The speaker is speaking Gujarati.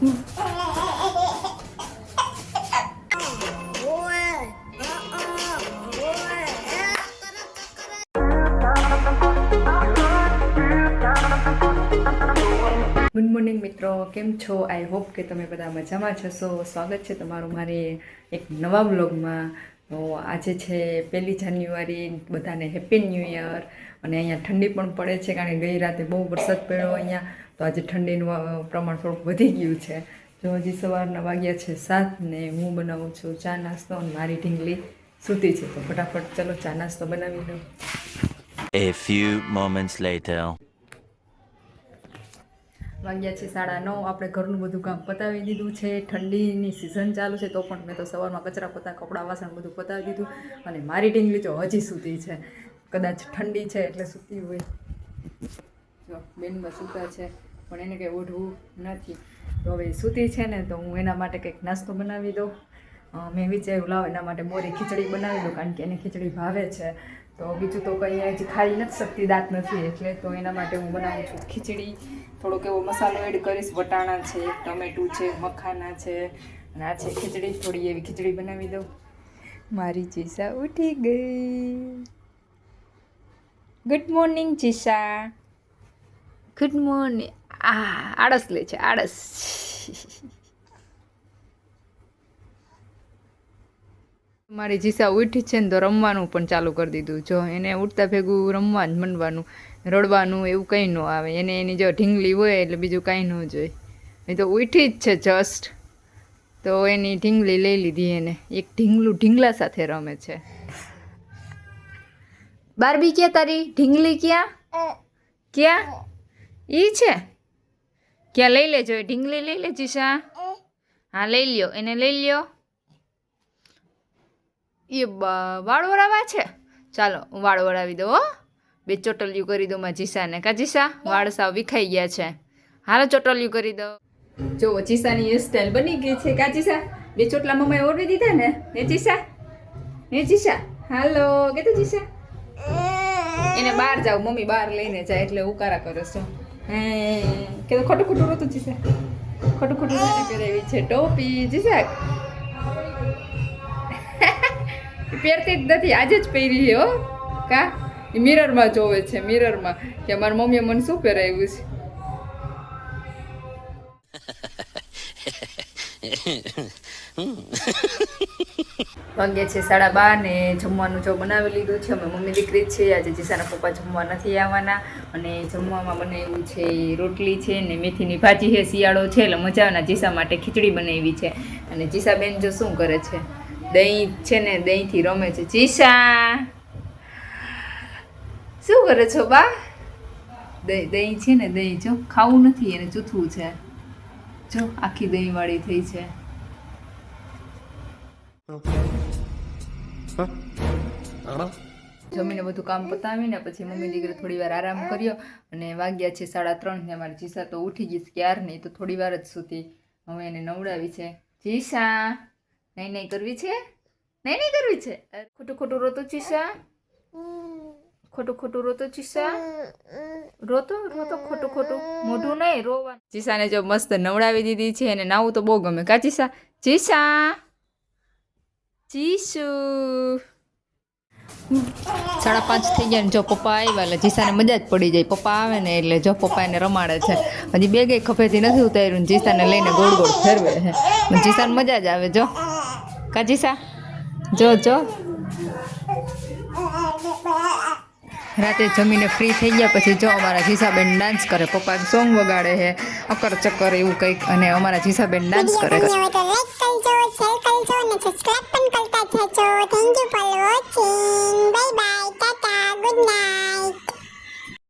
ગુડ મોર્નિંગ મિત્રો, કેમ છો? આઈ હોપ કે તમે બધા મજામાં જશો. સ્વાગત છે તમારું મારી એક નવા વ્લોગમાં. તો આજે છે 1 જાન્યુઆરી, બધાને હેપી ન્યૂ યર. અને અહીંયા ઠંડી પણ પડે છે, કારણ કે ગઈ રાતે બહુ વરસાદ પડ્યો અહીંયા, તો આજે ઠંડીનું પ્રમાણ થોડુંક વધી ગયું છે. જો હજી સવારના વાગ્યા છે 7 ને હું બનાવું છું ચા નાસ્તો, અને મારી ઢીંગલી સૂતી છે. તો ફટાફટ ચલો ચા નાસ્તો બનાવી દો. A few moments later. વાગ્યા છે 9:30. આપણે ઘરનું બધું કામ પતાવી દીધું છે. ઠંડીની સિઝન ચાલુ છે તો પણ મેં તો સવારમાં કચરા પોતા, કપડાં, વાસણ બધું પતાવી દીધું. અને મારી ઢીંગલી તો હજી સૂતી છે, કદાચ ઠંડી છે એટલે સૂતી હોય. જો બેનમાં સૂતા છે, પણ એને કંઈ ઓઢવું નથી. તો હવે સૂતી છે ને, તો હું એના માટે કંઈક નાસ્તો બનાવી દઉં. મેં વિચાર્યું લાવ એના માટે મોરી ખીચડી બનાવી દઉં, કારણ કે એને ખીચડી ભાવે છે. તો બીજું તો કંઈ હજી ખાઈ નથી શકતી, દાંત નથી એટલે. તો એના માટે હું બનાવું છું ખીચડી. થોડોક એવો મસાલો એડ કરીશ. વટાણા છે, ટમેટું છે, મખાના છે, અને આ છે ખીચડી. થોડી એવી ખીચડી બનાવી દઉં. મારી ચીસા ઉઠી ગઈ. ગુડ મોર્નિંગ ચીસા. Good morning. આળસ લે છે, આળસ. મારી જીસા ઉઠી છે ને, તો રમવાનું પણ ચાલુ કરી દીધું. જો એને ઉઠતા ભેગું રમવા જ માંડવાનું, રડવાનું એવું કંઈ ન આવે એને. એની જો ઢીંગલી હોય એટલે બીજું કાંઈ ન જોઈએ. એ તો ઉઠી જ છે જસ્ટ, તો એની ઢીંગલી લઈ લીધી એને. એક ઢીંગલું ઢીંગલા સાથે રમે છે. બારબી ક્યાં તારી ઢીંગલી? ક્યાં ક્યાં ઈ છે? ક્યાં? લઈ લેજો એ ઢીંગલી, લઈ લે જીસા. હા લઈ લ્યો, એને લઈ લ્યો. એ વાળ વરાવા છે. ચાલો હું વાળ વરાવી દઉં. હો, 2 ચોટલિયું કરી દઉં માં જીસાને. કા જીસા? વાળ સાવ વિખાઈ ગયા છે. હાલો ચોટલિયું કરી દો. જો જીસાની હેર સ્ટાઈલ બની ગઈ છે. કા જીસા? 2 ચોટલા મમ્માએ ઓરવી દીધા ને. હે જીસા? હે જીસા? હાલો કે તો જીસા એને બહાર જાવ, મમ્મી બહાર લઈને જાય એટલે ઉકારા કરે છે. કે તો ખોટું ખોટું રોતું જીસા. ખોટું ખોટું પહેરાવી છે ટોપી જીસા. પહેરતી જ નથી, આજે જ પહેરી છે. હો કા? એ મિરરમાં જોવે છે, મિરરમાં, કે મારી મમ્મીએ મને શું પહેરાવ્યું છે. વાગ્યા છે 12:30 ને જમવાનું જો બનાવી લીધું છે. અમે મમ્મી દીકરી જ છે. આજે જીસાના પપ્પા જમવા નથી આવવાના. અને જમવામાં બનાવ્યું છે રોટલી છે ને મેથીની ભાજી છે. શિયાળો છે એટલે મજા આવે. જીસા માટે ખીચડી બનાવી છે. અને જીસા બેન જો શું કરે છે, દહીં છે ને દહીંથી રમે છે. જીસા શું કરે છો બા? દહીં છે ને, દહીં જો ખાવું નથી એને, ચૂથવું છે. જો આખી દહીં વાળી થઈ છે. જમીને બધું કામ પતાવીને પછી મમ્મી દીકરી થોડી વાર આરામ કર્યો. અને વાગ્યા છે 3:30 ને અમારી જીસા તો ઉઠી ગઈ ક્યાર નહીં, તો થોડી વાર જ સૂતી. હવે એને નવડાવી છે. જીસા નહીં નહીં કરવી છે, નહીં નહીં કરવી છે. ખોટું ખોટું રોતો ચીસા, ખોટું ખોટું રોતો ચીસા. રોતો રોતો ખોટું ખોટું, મોઢું નહીં રોવાનું. ચીસાને જો મસ્ત નવડાવી દીધી છે. એને નાવું તો બહુ ગમે. કા ચીસા? ચીસા ચીસુ. 5:30 થઈ ગયા ને જો પપ્પા આવ્યા એટલે જીસાને મજા જ પડી જાય. પપ્પા આવે ને એટલે જો પપ્પા એને રમાડે છે. હજી બેગે ખભેથી નથી ઉતાર્યું, જીસાને લઈને ગોળ ગોળ ફેરવે છે. જીસાને મજા જ આવે. જો કા જીસા? જો જો રાતે જમીને ફ્રી થઈ ગયા પછી જો અમારા જીસાબેન ડાન્સ કરે. પપ્પા સોંગ વગાડે છે અકર ચક્કર એવું કંઈક, અને અમારા જીસાબેન ડાન્સ કરે.